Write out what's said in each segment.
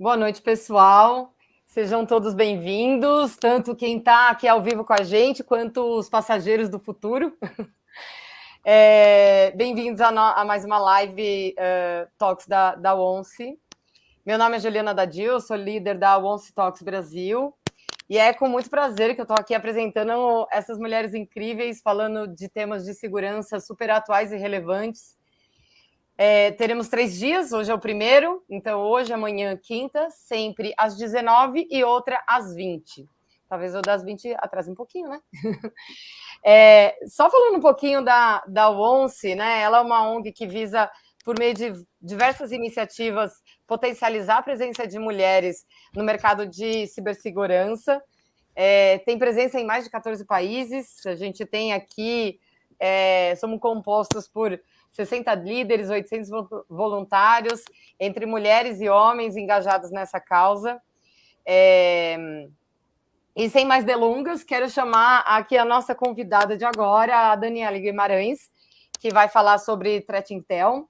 Boa noite, pessoal. Sejam todos bem-vindos, tanto quem está aqui ao vivo com a gente, quanto os passageiros do futuro. Bem-vindos a mais uma live Talks da ONCE. Meu nome é Juliana Dadil, eu sou líder da ONCE Talks Brasil. E é com muito prazer que eu estou aqui apresentando essas mulheres incríveis, falando de temas de segurança super atuais e relevantes. Teremos 3 dias, hoje é o primeiro, então hoje, amanhã, quinta, sempre às 19 e outra às 20. Talvez o das 20 atrase um pouquinho, né? Só falando um pouquinho da ONCE, né? Ela é uma ONG que visa, por meio de diversas iniciativas, potencializar a presença de mulheres no mercado de cibersegurança. Tem presença em mais de 14 países, a gente tem aqui, somos compostos por 60 líderes, 800 voluntários, entre mulheres e homens engajados nessa causa. E sem mais delongas, quero chamar aqui a nossa convidada de agora, a Daniela Guimarães, que vai falar sobre Threat Intel.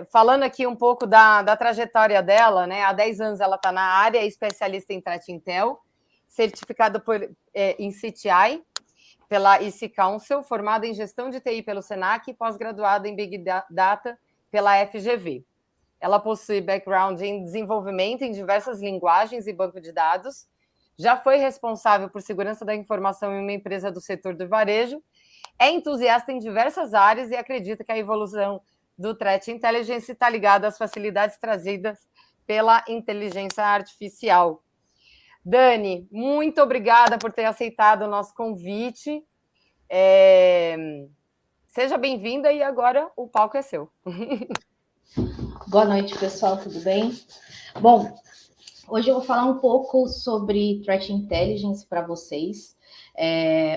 Falando aqui um pouco da trajetória dela, né? Há 10 anos ela está na área, é especialista em Threat Intel, certificada em CTI, pela EC Council, formada em Gestão de TI pelo SENAC e pós-graduada em Big Data pela FGV. Ela possui background em desenvolvimento em diversas linguagens e banco de dados, já foi responsável por segurança da informação em uma empresa do setor do varejo, é entusiasta em diversas áreas e acredita que a evolução do Threat Intelligence está ligada às facilidades trazidas pela inteligência artificial. Dani, muito obrigada por ter aceitado o nosso convite. Seja bem-vinda e agora o palco é seu. Boa noite, pessoal, tudo bem? Bom, hoje eu vou falar um pouco sobre Threat Intelligence para vocês.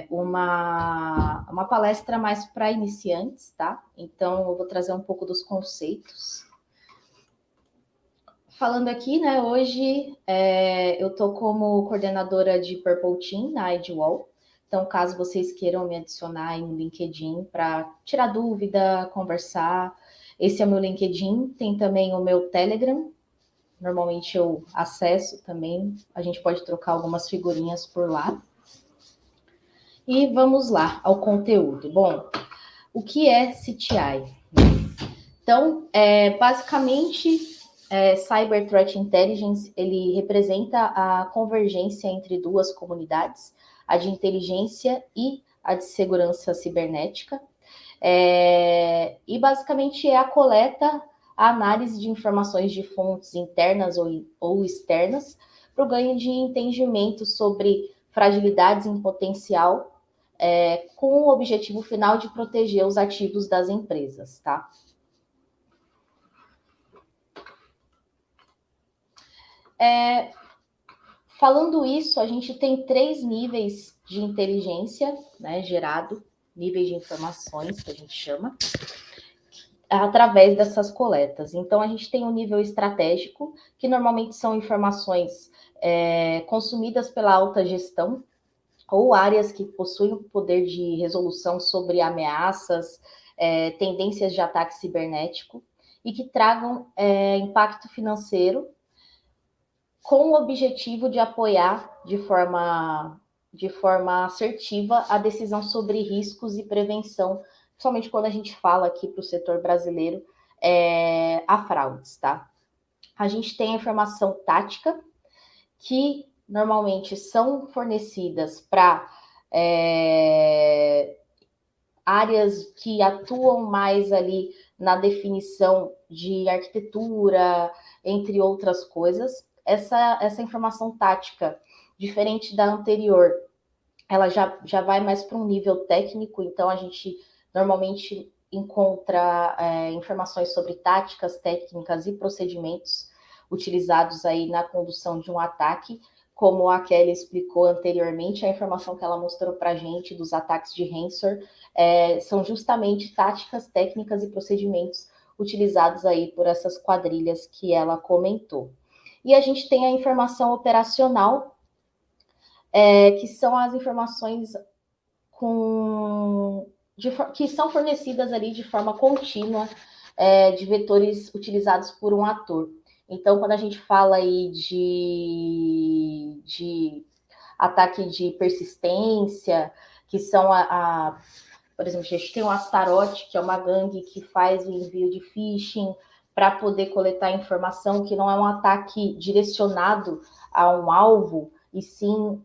Uma palestra mais para iniciantes, tá? Então, eu vou trazer um pouco dos conceitos. Falando aqui, né, hoje eu estou como coordenadora de Purple Team na IDWall. Então, caso vocês queiram me adicionar aí no LinkedIn para tirar dúvida, conversar, esse é o meu LinkedIn. Tem também o meu Telegram. Normalmente eu acesso também. A gente pode trocar algumas figurinhas por lá. E vamos lá ao conteúdo. Bom, o que é CTI? Então, basicamente... Cyber Threat Intelligence, ele representa a convergência entre duas comunidades, a de inteligência e a de segurança cibernética, e basicamente é a coleta, a análise de informações de fontes internas ou externas, para o ganho de entendimento sobre fragilidades em potencial, com o objetivo final de proteger os ativos das empresas, tá? Falando isso, a gente tem 3 níveis de inteligência, né, gerado, níveis de informações, que a gente chama, através dessas coletas. Então, a gente tem o nível estratégico, que normalmente são informações consumidas pela alta gestão, ou áreas que possuem o poder de resolução sobre ameaças, tendências de ataque cibernético, e que tragam impacto financeiro, com o objetivo de apoiar de forma assertiva a decisão sobre riscos e prevenção, principalmente quando a gente fala aqui para o setor brasileiro, a fraudes, tá? A gente tem a informação tática, que normalmente são fornecidas para áreas que atuam mais ali na definição de arquitetura, entre outras coisas. Essa informação tática, diferente da anterior, ela já vai mais para um nível técnico, então a gente normalmente encontra informações sobre táticas, técnicas e procedimentos utilizados aí na condução de um ataque, como a Kelly explicou anteriormente, a informação que ela mostrou para a gente dos ataques de ransomware são justamente táticas, técnicas e procedimentos utilizados aí por essas quadrilhas que ela comentou. E a gente tem a informação operacional, que são as informações que são fornecidas ali de forma contínua, de vetores utilizados por um ator. Então, quando a gente fala aí de ataque de persistência, que são por exemplo, a gente tem o Astaroth, que é uma gangue que faz o envio de phishing para poder coletar informação, que não é um ataque direcionado a um alvo, e sim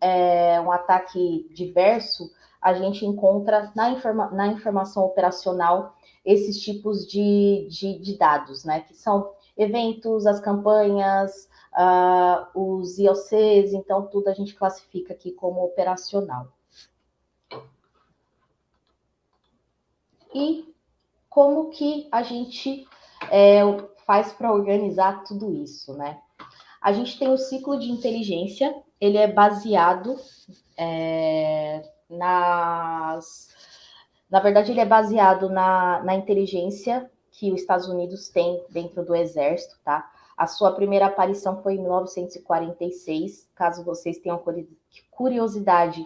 um ataque diverso. A gente encontra na informação operacional esses tipos de dados, né? Que são eventos, as campanhas, os IOCs, então tudo a gente classifica aqui como operacional. E como que a gente faz para organizar tudo isso, né? A gente tem o ciclo de inteligência, ele é baseado na verdade, ele é baseado na inteligência que os Estados Unidos têm dentro do Exército, tá? A sua primeira aparição foi em 1946. Caso vocês tenham curiosidade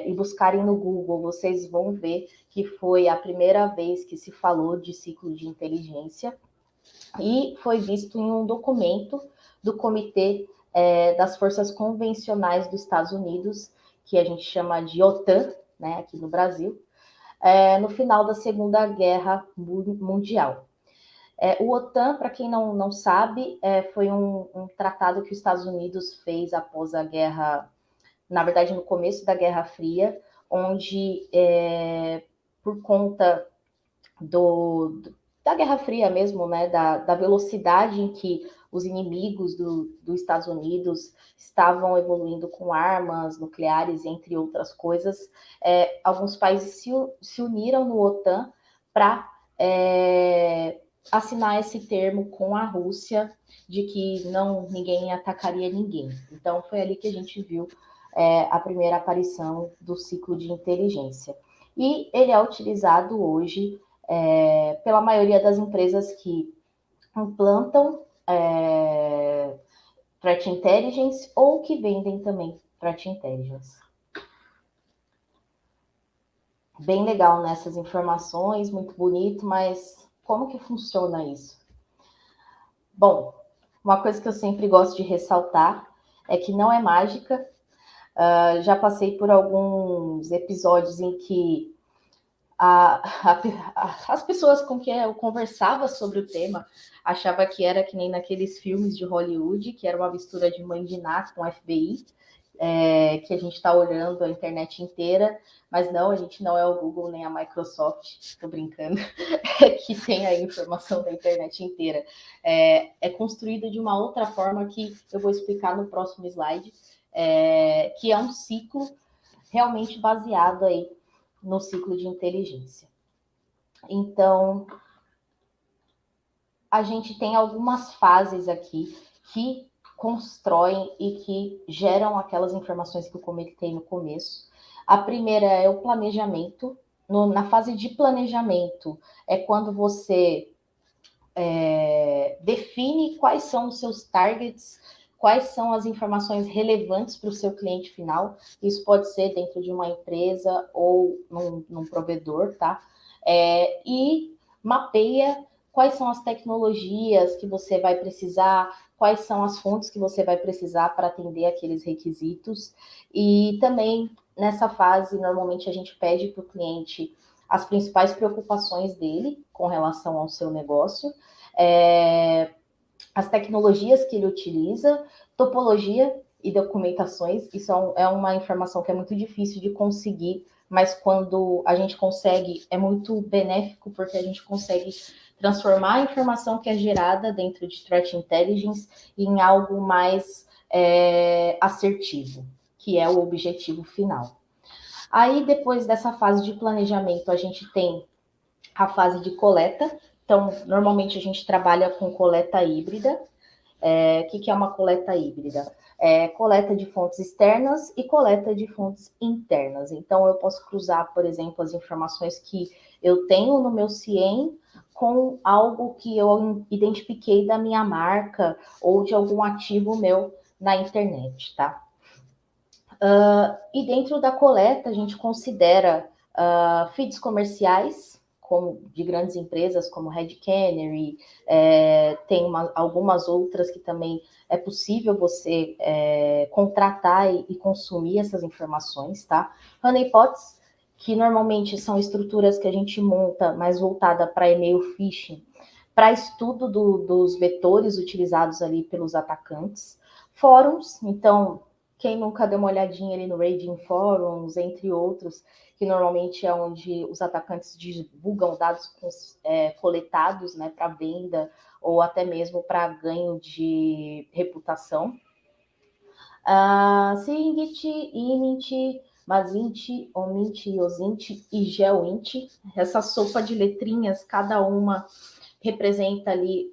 e buscarem no Google, vocês vão ver que foi a primeira vez que se falou de ciclo de inteligência e foi visto em um documento do Comitê das Forças Convencionais dos Estados Unidos, que a gente chama de OTAN, né, aqui no Brasil, no final da Segunda Guerra Mundial. O OTAN, para quem não sabe, foi um tratado que os Estados Unidos fez após a guerra, na verdade, no começo da Guerra Fria, onde, por conta da Guerra Fria mesmo, né, da velocidade em que os inimigos dos Estados Unidos estavam evoluindo com armas nucleares, entre outras coisas, alguns países se uniram no OTAN para assinar esse termo com a Rússia de que ninguém atacaria ninguém. Então, foi ali que a gente viu a primeira aparição do ciclo de inteligência. E ele é utilizado hoje pela maioria das empresas que implantam Threat Intelligence ou que vendem também Threat Intelligence. Bem legal nessas informações, muito bonito, mas como que funciona isso? Bom, uma coisa que eu sempre gosto de ressaltar é que não é mágica. Já passei por alguns episódios em que as pessoas com quem eu conversava sobre o tema achava que era que nem naqueles filmes de Hollywood, que era uma mistura de Mãe de Ná com FBI, que a gente está olhando a internet inteira, mas não, a gente não é o Google nem a Microsoft, estou brincando, que tem a informação da internet inteira. É construído de uma outra forma que eu vou explicar no próximo slide, que é um ciclo realmente baseado aí no ciclo de inteligência. Então, a gente tem algumas fases aqui que constroem e que geram aquelas informações que eu comentei no começo. A primeira é o planejamento. Na fase de planejamento é quando você define quais são os seus targets, quais são as informações relevantes para o seu cliente final. Isso pode ser dentro de uma empresa ou num provedor, tá? E mapeia quais são as tecnologias que você vai precisar, quais são as fontes que você vai precisar para atender aqueles requisitos. E também, nessa fase, normalmente a gente pede para o cliente as principais preocupações dele com relação ao seu negócio, as tecnologias que ele utiliza, topologia e documentações. Isso é uma informação que é muito difícil de conseguir, mas quando a gente consegue, é muito benéfico, porque a gente consegue transformar a informação que é gerada dentro de Threat Intelligence em algo mais assertivo, que é o objetivo final. Aí, depois dessa fase de planejamento, a gente tem a fase de coleta. Então, normalmente a gente trabalha com coleta híbrida. O que é uma coleta híbrida? Coleta de fontes externas e coleta de fontes internas. Então, eu posso cruzar, por exemplo, as informações que eu tenho no meu CIEM com algo que eu identifiquei da minha marca ou de algum ativo meu na internet, tá? E dentro da coleta, a gente considera feeds comerciais, como de grandes empresas como Red Canary, tem algumas outras que também é possível você contratar e consumir essas informações, tá? Honeypots, que normalmente são estruturas que a gente monta mais voltada para e-mail phishing, para estudo dos vetores utilizados ali pelos atacantes. Fóruns, então, quem nunca deu uma olhadinha ali no Raging Forums, entre outros, que normalmente é onde os atacantes divulgam dados coletados, né, para venda ou até mesmo para ganho de reputação. Singit, Init, Mazint, Omint, Iosint e Geoint. Essa sopa de letrinhas, cada uma representa ali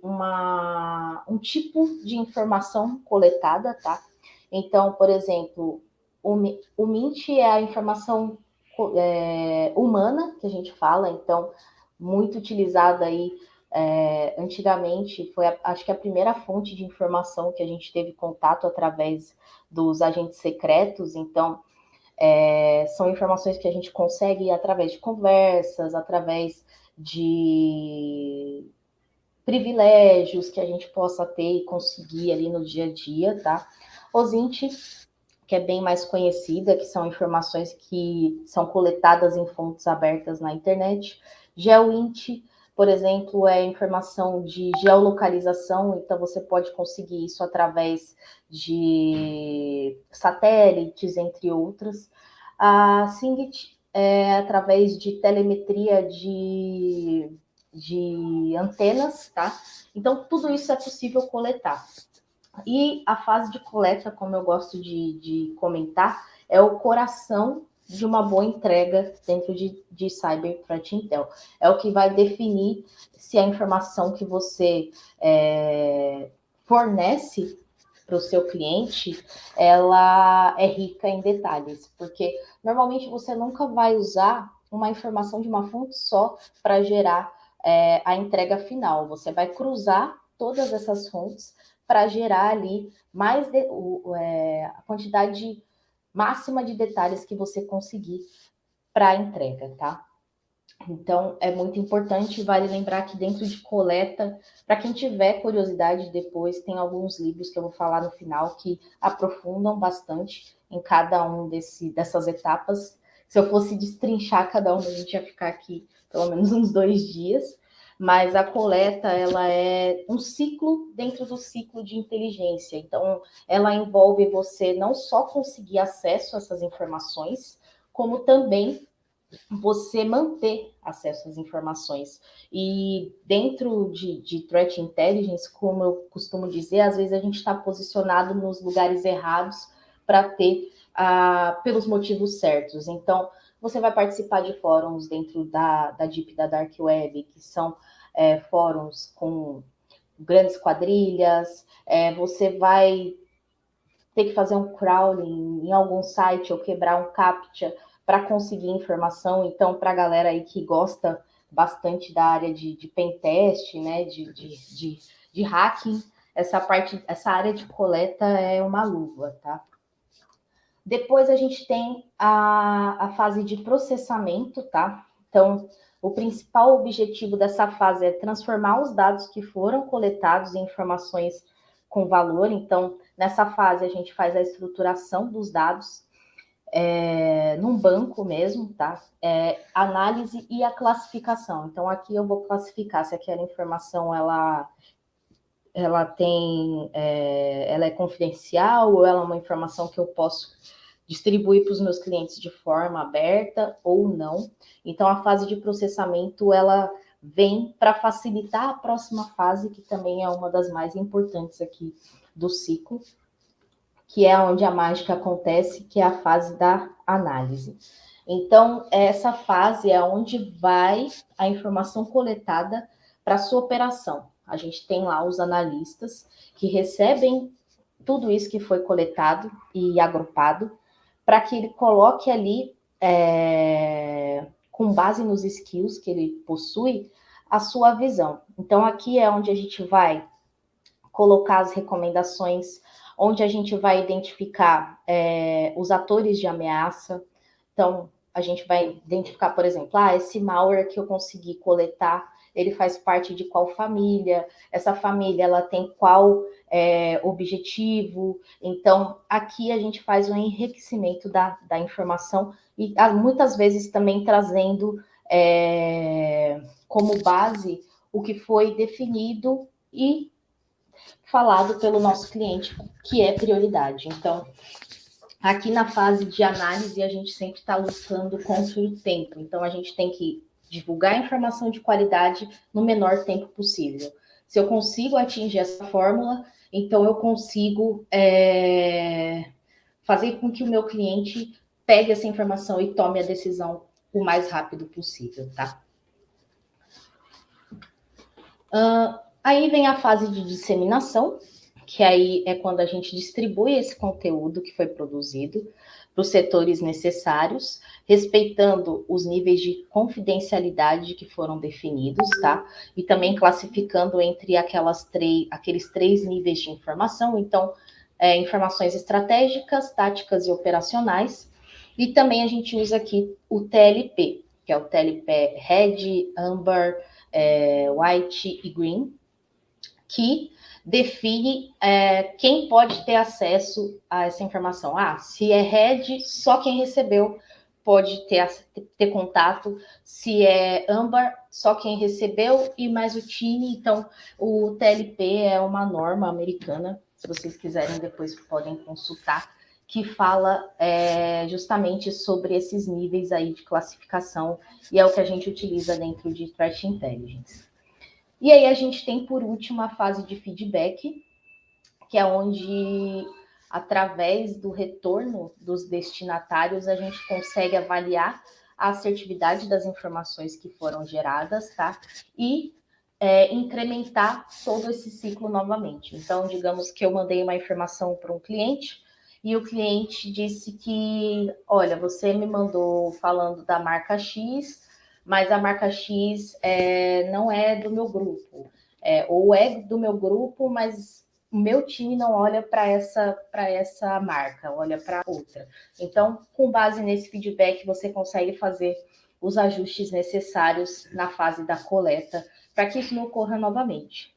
um tipo de informação coletada, tá? Então, por exemplo, o Mint é a informação humana que a gente fala, então, muito utilizada aí antigamente, foi acho que a primeira fonte de informação que a gente teve contato através dos agentes secretos, então são informações que a gente consegue através de conversas, através de privilégios que a gente possa ter e conseguir ali no dia a dia, tá? Osint, que é bem mais conhecida, que são informações que são coletadas em fontes abertas na internet. Geoint, por exemplo, é informação de geolocalização, então você pode conseguir isso através de satélites, entre outros. A Singit é através de telemetria de antenas, tá? Então, tudo isso é possível coletar. E a fase de coleta, como eu gosto de comentar, é o coração de uma boa entrega dentro de Cyber Threat Intel. É o que vai definir se a informação que você fornece para o seu cliente, ela é rica em detalhes, porque normalmente você nunca vai usar uma informação de uma fonte só para gerar a entrega final. Você vai cruzar todas essas fontes para gerar ali a quantidade máxima de detalhes que você conseguir para a entrega, tá? Então, é muito importante, vale lembrar que dentro de coleta, para quem tiver curiosidade depois, tem alguns livros que eu vou falar no final que aprofundam bastante em cada um dessas etapas. Se eu fosse destrinchar cada uma, a gente ia ficar aqui pelo menos uns 2 dias. Mas a coleta, ela é um ciclo dentro do ciclo de inteligência. Então, ela envolve você não só conseguir acesso a essas informações, como também você manter acesso às informações. E dentro de Threat Intelligence, como eu costumo dizer, às vezes a gente está posicionado nos lugares errados para ter, pelos motivos certos. Então, você vai participar de fóruns dentro da Deep, da Dark Web, que são fóruns com grandes quadrilhas, você vai ter que fazer um crawling em algum site ou quebrar um CAPTCHA para conseguir informação. Então, para a galera aí que gosta bastante da área de pentest, né, de hacking, essa área de coleta é uma luva, tá? Depois a gente tem a fase de processamento, tá? Então, o principal objetivo dessa fase é transformar os dados que foram coletados em informações com valor. Então, nessa fase, a gente faz a estruturação dos dados num banco mesmo, tá? Análise e a classificação. Então, aqui eu vou classificar se aquela informação ela é confidencial ou ela é uma informação que eu posso distribuir para os meus clientes de forma aberta ou não. Então, a fase de processamento, ela vem para facilitar a próxima fase, que também é uma das mais importantes aqui do ciclo, que é onde a mágica acontece, que é a fase da análise. Então, essa fase é onde vai a informação coletada para a sua operação. A gente tem lá os analistas que recebem tudo isso que foi coletado e agrupado, para que ele coloque ali, com base nos skills que ele possui, a sua visão. Então, aqui é onde a gente vai colocar as recomendações, onde a gente vai identificar os atores de ameaça. Então, a gente vai identificar, por exemplo, esse malware que eu consegui coletar, ele faz parte de qual família, essa família ela tem qual objetivo. Então, aqui a gente faz um enriquecimento da informação e muitas vezes também trazendo como base o que foi definido e falado pelo nosso cliente, que é prioridade. Então, aqui na fase de análise, a gente sempre está lutando contra o tempo. Então, a gente tem que divulgar a informação de qualidade no menor tempo possível. Se eu consigo atingir essa fórmula, então eu consigo fazer com que o meu cliente pegue essa informação e tome a decisão o mais rápido possível, tá? Aí vem a fase de disseminação, que aí é quando a gente distribui esse conteúdo que foi produzido para os setores necessários, respeitando os níveis de confidencialidade que foram definidos, tá? E também classificando entre aqueles três níveis de informação, então, informações estratégicas, táticas e operacionais. E também a gente usa aqui o TLP, que é o TLP Red, Amber, White e Green, que define quem pode ter acesso a essa informação. Se é Red, só quem recebeu pode ter contato. Se é Amber, só quem recebeu e mais o time. Então, o TLP é uma norma americana, se vocês quiserem depois podem consultar, que fala justamente sobre esses níveis aí de classificação, e é o que a gente utiliza dentro de Threat Intelligence. E aí a gente tem, por último, a fase de feedback, que é onde, através do retorno dos destinatários, a gente consegue avaliar a assertividade das informações que foram geradas, tá? E incrementar todo esse ciclo novamente. Então, digamos que eu mandei uma informação para um cliente e o cliente disse que, olha, você me mandou falando da marca X, mas a marca X não é do meu grupo, ou é do meu grupo, mas o meu time não olha para essa marca, olha para outra. Então, com base nesse feedback, você consegue fazer os ajustes necessários na fase da coleta, para que isso não ocorra novamente.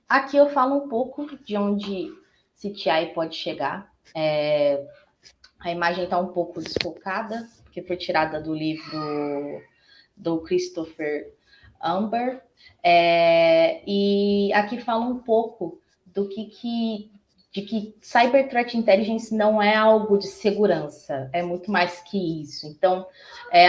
Aqui eu falo um pouco de onde CTI pode chegar. A imagem está um pouco desfocada, porque foi tirada do livro do Christopher Amber. E aqui fala um pouco de que Cyber Threat Intelligence não é algo de segurança, é muito mais que isso. Então,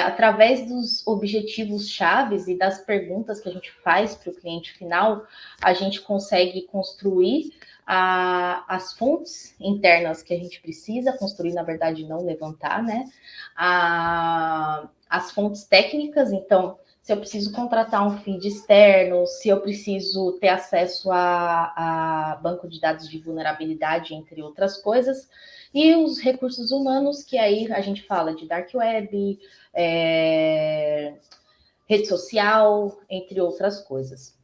através dos objetivos chaves e das perguntas que a gente faz para o cliente final, a gente consegue construir as fontes internas que a gente precisa construir, na verdade, não levantar, né? As fontes técnicas, então, se eu preciso contratar um feed externo, se eu preciso ter acesso a banco de dados de vulnerabilidade, entre outras coisas, e os recursos humanos, que aí a gente fala de dark web, rede social, entre outras coisas.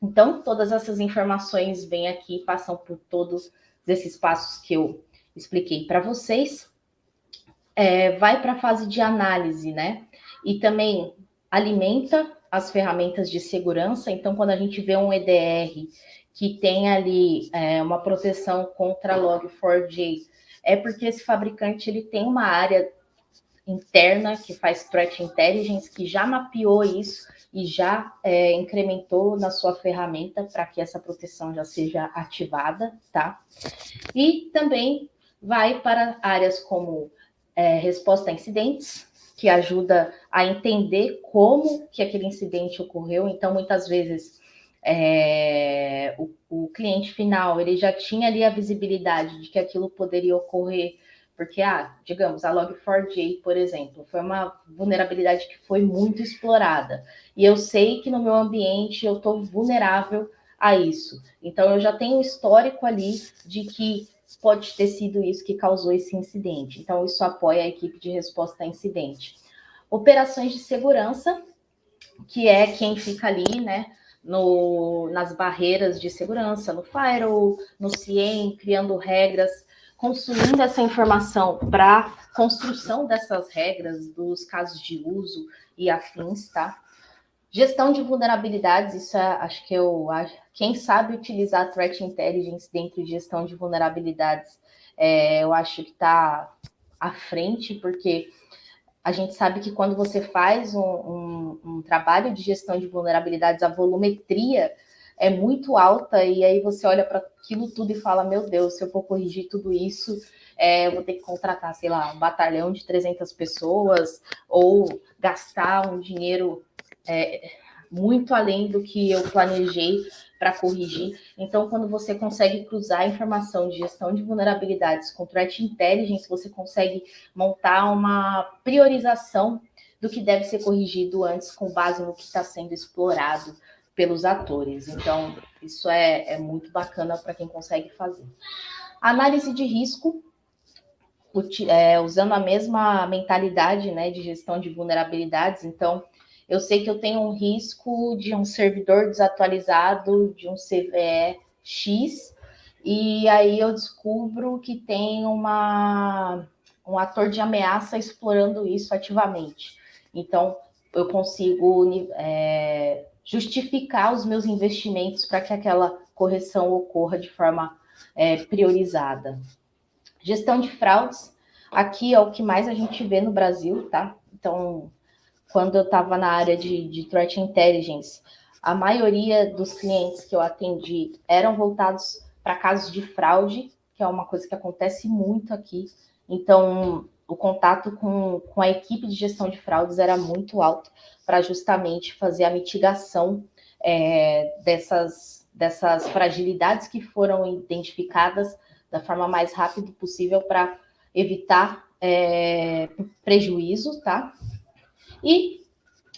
Então, todas essas informações vêm aqui, passam por todos esses passos que eu expliquei para vocês. Vai para a fase de análise, né? E também alimenta as ferramentas de segurança. Então, quando a gente vê um EDR que tem ali uma proteção contra Log4j, é porque esse fabricante ele tem uma área interna que faz Threat Intelligence, que já mapeou isso e já incrementou na sua ferramenta para que essa proteção já seja ativada, tá? E também vai para áreas como resposta a incidentes, que ajuda a entender como que aquele incidente ocorreu. Então, muitas vezes, o cliente final, ele já tinha ali a visibilidade de que aquilo poderia ocorrer, porque, digamos, a Log4j, por exemplo, foi uma vulnerabilidade que foi muito explorada. E eu sei que no meu ambiente eu estou vulnerável a isso. Então, eu já tenho um histórico ali de que pode ter sido isso que causou esse incidente. Então, isso apoia a equipe de resposta a incidente. Operações de segurança, que é quem fica ali, né, nas barreiras de segurança, no firewall, no CIEM, criando regras consumindo essa informação para construção dessas regras, dos casos de uso e afins, tá? Gestão de vulnerabilidades, isso é, acho que quem sabe utilizar Threat Intelligence dentro de gestão de vulnerabilidades, eu acho que está à frente, porque a gente sabe que quando você faz um trabalho de gestão de vulnerabilidades, a volumetria é muito alta, e aí você olha para aquilo tudo e fala, meu Deus, se eu for corrigir tudo isso, eu vou ter que contratar, sei lá, um batalhão de 300 pessoas, ou gastar um dinheiro muito além do que eu planejei para corrigir. Então, quando você consegue cruzar a informação de gestão de vulnerabilidades com Threat Intelligence, você consegue montar uma priorização do que deve ser corrigido antes, com base no que está sendo explorado pelos atores. Então, isso é muito bacana para quem consegue fazer. Análise de risco, usando a mesma mentalidade, né, de gestão de vulnerabilidades. Então, eu sei que eu tenho um risco de um servidor desatualizado, de um CVE X, e aí eu descubro que tem um ator de ameaça explorando isso ativamente. Então, eu consigo justificar os meus investimentos para que aquela correção ocorra de forma priorizada. Gestão de fraudes, aqui é o que mais a gente vê no Brasil, tá? Então, quando eu estava na área de Threat Intelligence, a maioria dos clientes que eu atendi eram voltados para casos de fraude, que é uma coisa que acontece muito aqui. Então, o contato com a equipe de gestão de fraudes era muito alto para justamente fazer a mitigação dessas fragilidades que foram identificadas da forma mais rápida possível para evitar prejuízo, tá? E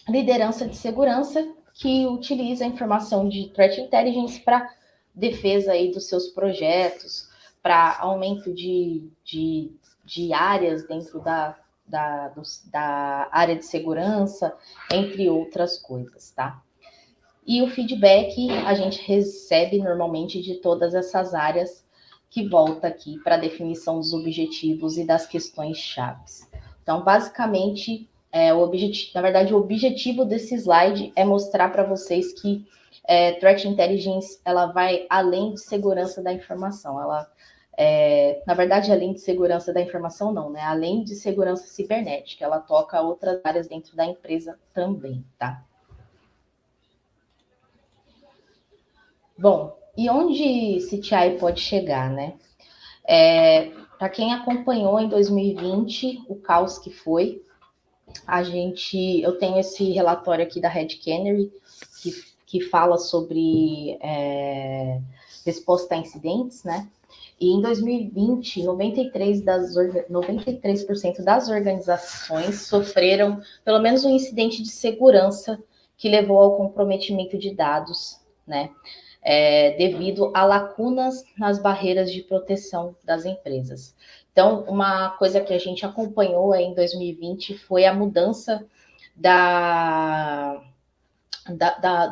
liderança de segurança, que utiliza a informação de Threat Intelligence para defesa aí dos seus projetos, para aumento de áreas dentro da área de segurança, entre outras coisas, tá? E o feedback a gente recebe normalmente de todas essas áreas, que volta aqui para a definição dos objetivos e das questões chaves. Então, basicamente, o objetivo desse slide é mostrar para vocês que Threat Intelligence ela vai além de segurança da informação. Ela, na verdade, além de segurança da informação, não, né? Além de segurança cibernética, ela toca outras áreas dentro da empresa também, tá? Bom, e onde CTI pode chegar, né? Para quem acompanhou em 2020 o caos que foi, eu tenho esse relatório aqui da Red Canary que fala sobre resposta a incidentes, né? E em 2020, 93% das organizações sofreram pelo menos um incidente de segurança que levou ao comprometimento de dados, né? Devido a lacunas nas barreiras de proteção das empresas. Então, uma coisa que a gente acompanhou em 2020 foi a mudança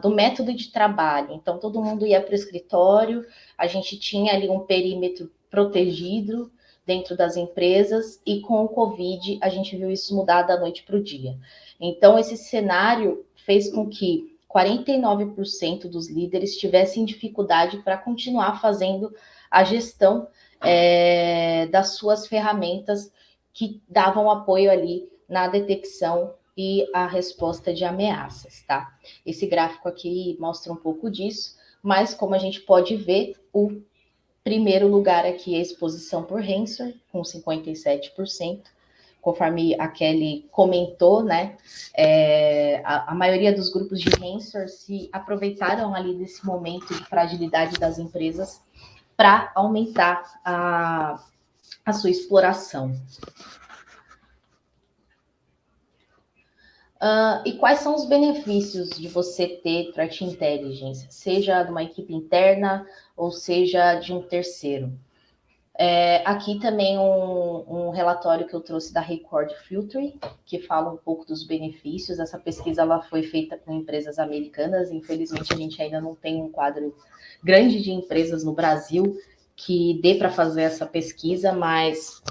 do método de trabalho. Então, todo mundo ia para o escritório, a gente tinha ali um perímetro protegido dentro das empresas, e com o Covid a gente viu isso mudar da noite para o dia. Então, esse cenário fez com que 49% dos líderes tivessem dificuldade para continuar fazendo a gestão das suas ferramentas que davam apoio ali na detecção e a resposta de ameaças, tá? Esse gráfico aqui mostra um pouco disso, mas como a gente pode ver, o primeiro lugar aqui é a exposição por ransomware, com 57%. Conforme a Kelly comentou, né, a maioria dos grupos de ransomware se aproveitaram ali desse momento de fragilidade das empresas para aumentar a sua exploração. E quais são os benefícios de você ter Threat Intelligence, seja de uma equipe interna ou seja de um terceiro? Aqui também um relatório que eu trouxe da Record Filtering, que fala um pouco dos benefícios. Essa pesquisa ela foi feita com empresas americanas. Infelizmente, a gente ainda não tem um quadro grande de empresas no Brasil que dê para fazer essa pesquisa, mas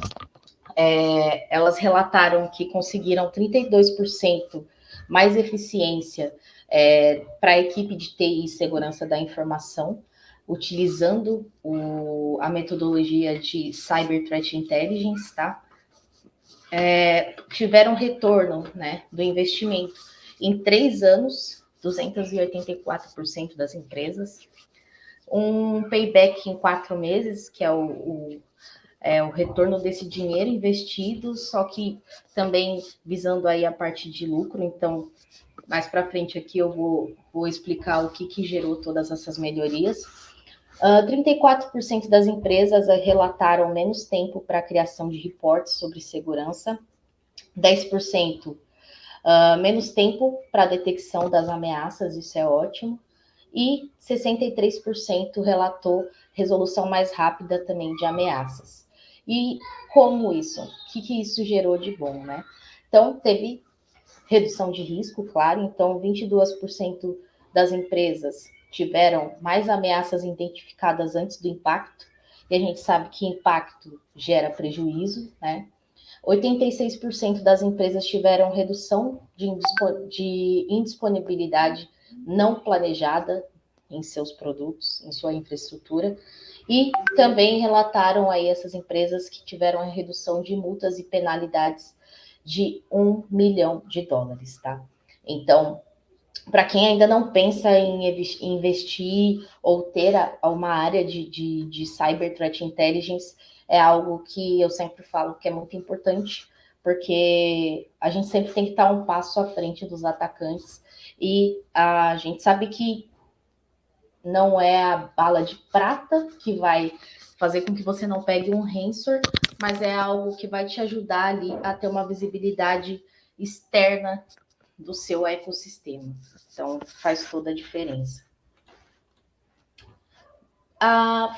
elas relataram que conseguiram 32% mais eficiência para a equipe de TI e segurança da informação, utilizando a metodologia de Cyber Threat Intelligence, tá? Tiveram retorno, né, do investimento em 3 anos, 284% das empresas, um payback em 4 meses, que é o retorno desse dinheiro investido, só que também visando aí a parte de lucro. Então, mais para frente aqui eu vou explicar o que gerou todas essas melhorias. 34% das empresas relataram menos tempo para a criação de reportes sobre segurança, 10% menos tempo para a detecção das ameaças, isso é ótimo, e 63% relatou resolução mais rápida também de ameaças. E como isso? O que isso gerou de bom, né? Então, teve redução de risco, claro. Então, 22% das empresas tiveram mais ameaças identificadas antes do impacto. E a gente sabe que impacto gera prejuízo, né? 86% das empresas tiveram redução de indisponibilidade não planejada em seus produtos, em sua infraestrutura, e também relataram aí essas empresas que tiveram a redução de multas e penalidades de $1 milhão, tá? Então, para quem ainda não pensa em investir ou ter uma área de Cyber Threat Intelligence, é algo que eu sempre falo que é muito importante, porque a gente sempre tem que estar um passo à frente dos atacantes, e a gente sabe que não é a bala de prata que vai fazer com que você não pegue um ransomware, mas é algo que vai te ajudar ali a ter uma visibilidade externa do seu ecossistema. Então, faz toda a diferença.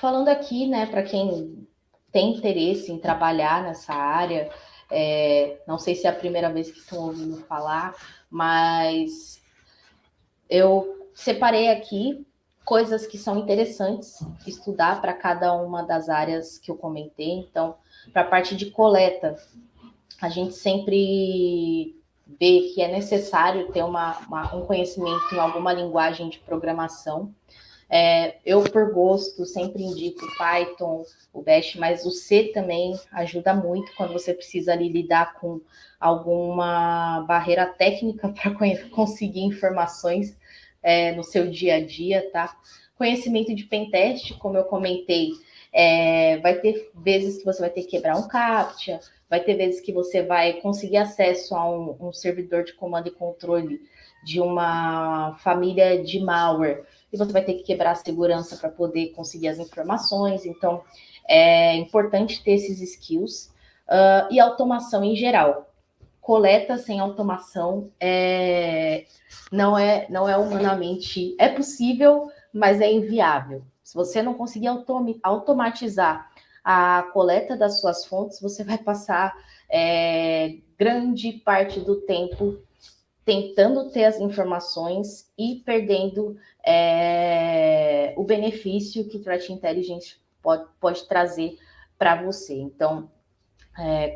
Falando aqui, né, para quem tem interesse em trabalhar nessa área, não sei se é a primeira vez que estão ouvindo falar, mas eu separei aqui coisas que são interessantes estudar para cada uma das áreas que eu comentei. Então, para a parte de coleta, a gente sempre vê que é necessário ter um conhecimento em alguma linguagem de programação. Eu, por gosto, sempre indico o Python, o Bash, mas o C também ajuda muito quando você precisa ali lidar com alguma barreira técnica para conseguir informações no seu dia a dia, tá? Conhecimento de pentest, como eu comentei, vai ter vezes que você vai ter que quebrar um CAPTCHA, vai ter vezes que você vai conseguir acesso a um servidor de comando e controle de uma família de malware, e você vai ter que quebrar a segurança para poder conseguir as informações. Então, é importante ter esses skills. E automação em geral. Coleta sem automação não é humanamente... É possível, mas é inviável. Se você não conseguir automatizar a coleta das suas fontes, você vai passar grande parte do tempo tentando ter as informações e perdendo o benefício que Threat Intelligence pode trazer para você. Então,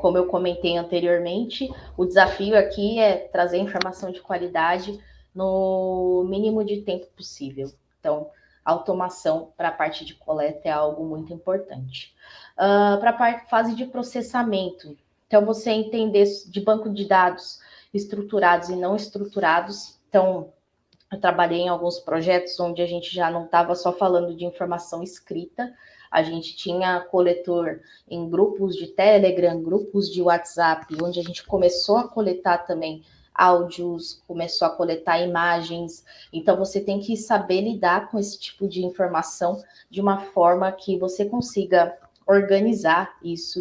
como eu comentei anteriormente, o desafio aqui é trazer informação de qualidade no mínimo de tempo possível. Então, automação para a parte de coleta é algo muito importante. Para a fase de processamento, então você entender de banco de dados estruturados e não estruturados. Então, eu trabalhei em alguns projetos onde a gente já não estava só falando de informação escrita, a gente tinha coletor em grupos de Telegram, grupos de WhatsApp, onde a gente começou a coletar também áudios, começou a coletar imagens. Então, você tem que saber lidar com esse tipo de informação de uma forma que você consiga organizar isso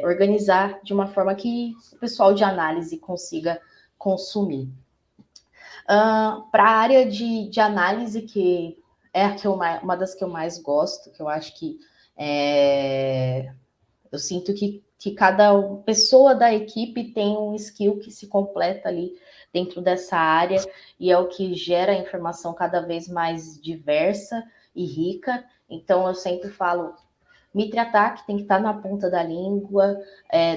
organizar de uma forma que o pessoal de análise consiga consumir. Para a área de análise, que é uma das que eu mais gosto, que eu acho que eu sinto que cada pessoa da equipe tem um skill que se completa ali dentro dessa área, e é o que gera a informação cada vez mais diversa e rica. Então, eu sempre falo, MitriAttack tem que estar na ponta da língua,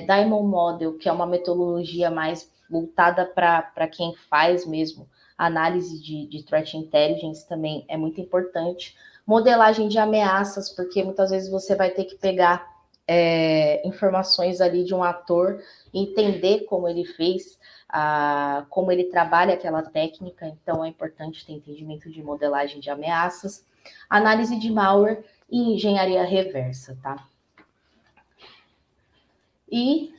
Diamond Model, que é uma metodologia mais voltada para quem faz mesmo análise de threat intelligence, também é muito importante. Modelagem de ameaças, porque muitas vezes você vai ter que pegar informações ali de um ator, entender como ele fez, como ele trabalha aquela técnica, então é importante ter entendimento de modelagem de ameaças, análise de malware e engenharia reversa, tá? E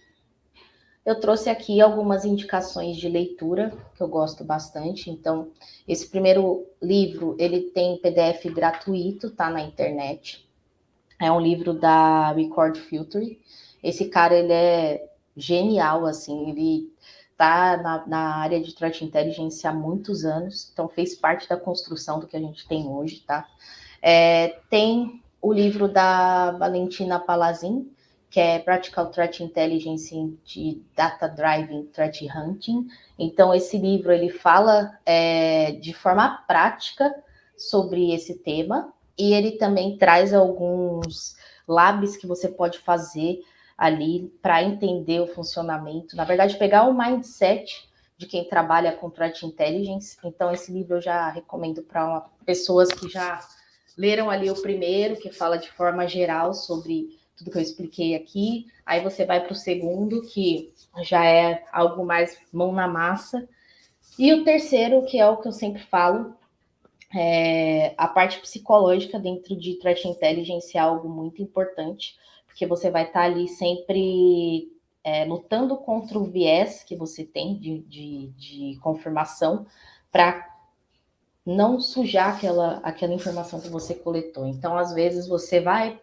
eu trouxe aqui algumas indicações de leitura que eu gosto bastante. Então, esse primeiro livro, ele tem PDF gratuito, tá na internet. É um livro da Record Filter. Esse cara, ele é genial, assim, ele tá na área de Threat Intelligence há muitos anos, então fez parte da construção do que a gente tem hoje, tá? Tem o livro da Valentina Palazin, que é Practical Threat Intelligence de Data Driven Threat Hunting. Então, esse livro, ele fala de forma prática sobre esse tema, e ele também traz alguns labs que você pode fazer ali para entender o funcionamento. Na verdade, pegar o mindset de quem trabalha com Threat Intelligence. Então, esse livro eu já recomendo para pessoas que já leram ali o primeiro, que fala de forma geral sobre tudo que eu expliquei aqui. Aí você vai para o segundo, que já é algo mais mão na massa. E o terceiro, que é o que eu sempre falo, a parte psicológica dentro de Threat Intelligence é algo muito importante, porque você vai estar ali sempre lutando contra o viés que você tem de confirmação para não sujar aquela informação que você coletou. Então, às vezes, você vai,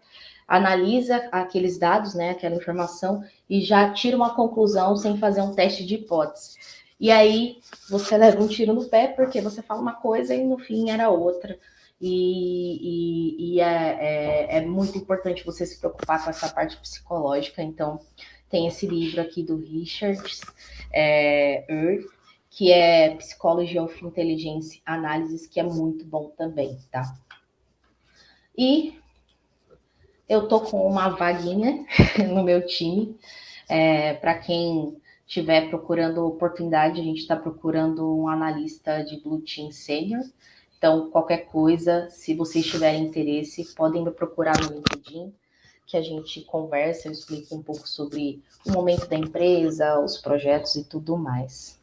analisa aqueles dados, né, aquela informação, e já tira uma conclusão sem fazer um teste de hipótese. E aí, você leva um tiro no pé, porque você fala uma coisa e no fim era outra. E é muito importante você se preocupar com essa parte psicológica. Então, tem esse livro aqui do Richard Earth, que é Psychology of Intelligence Analysis, que é muito bom também, tá? E eu tô com uma vaguinha no meu time, para quem estiver procurando oportunidade, a gente está procurando um analista de Blue Team Senior. Então, qualquer coisa, se vocês tiverem interesse, podem me procurar no LinkedIn, que a gente conversa, eu explico um pouco sobre o momento da empresa, os projetos e tudo mais.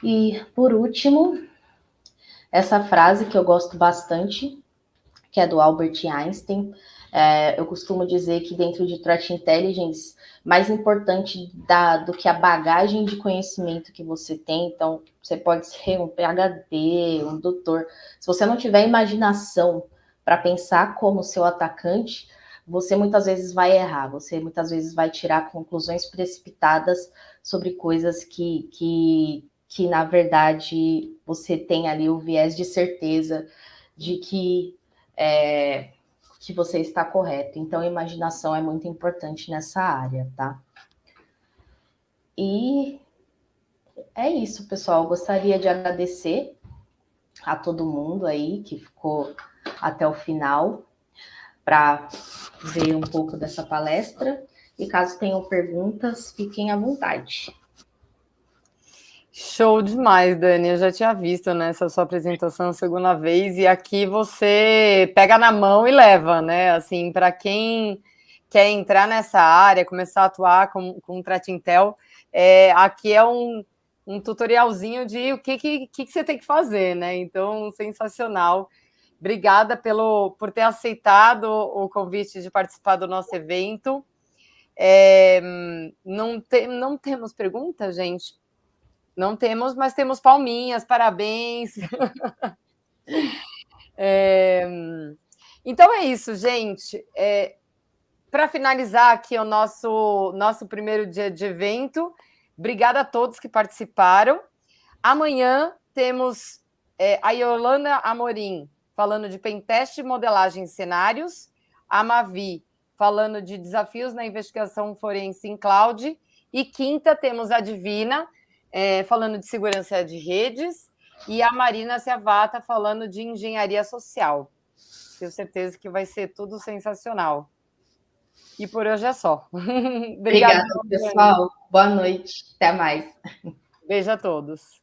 E, por último, essa frase que eu gosto bastante, que é do Albert Einstein. Eu costumo dizer que dentro de Threat Intelligence, mais importante do que a bagagem de conhecimento que você tem, então você pode ser um PhD, um doutor, se você não tiver imaginação para pensar como seu atacante, você muitas vezes vai errar, você muitas vezes vai tirar conclusões precipitadas sobre coisas que na verdade você tem ali o viés de certeza de que você está correto. Então, a imaginação é muito importante nessa área, tá? E é isso, pessoal. Eu gostaria de agradecer a todo mundo aí que ficou até o final para ver um pouco dessa palestra. E caso tenham perguntas, fiquem à vontade. Show demais, Dani. Eu já tinha visto nessa sua apresentação a segunda vez, e aqui você pega na mão e leva, né? Assim, para quem quer entrar nessa área, começar a atuar com Threat Intel, aqui é um tutorialzinho de o que você tem que fazer, né? Então, sensacional. Obrigada por ter aceitado o convite de participar do nosso evento. Não temos pergunta, gente? Não temos, mas temos palminhas, parabéns. Então é isso, gente. Para finalizar aqui o nosso primeiro dia de evento, obrigada a todos que participaram. Amanhã temos a Yolanda Amorim falando de pentest e modelagem em cenários, a Mavi falando de desafios na investigação forense em cloud, e quinta temos a Divina falando de segurança de redes, e a Marina Ciavata falando de engenharia social. Tenho certeza que vai ser tudo sensacional. E por hoje é só. Obrigada, pessoal. Boa noite. Até mais. Beijo a todos.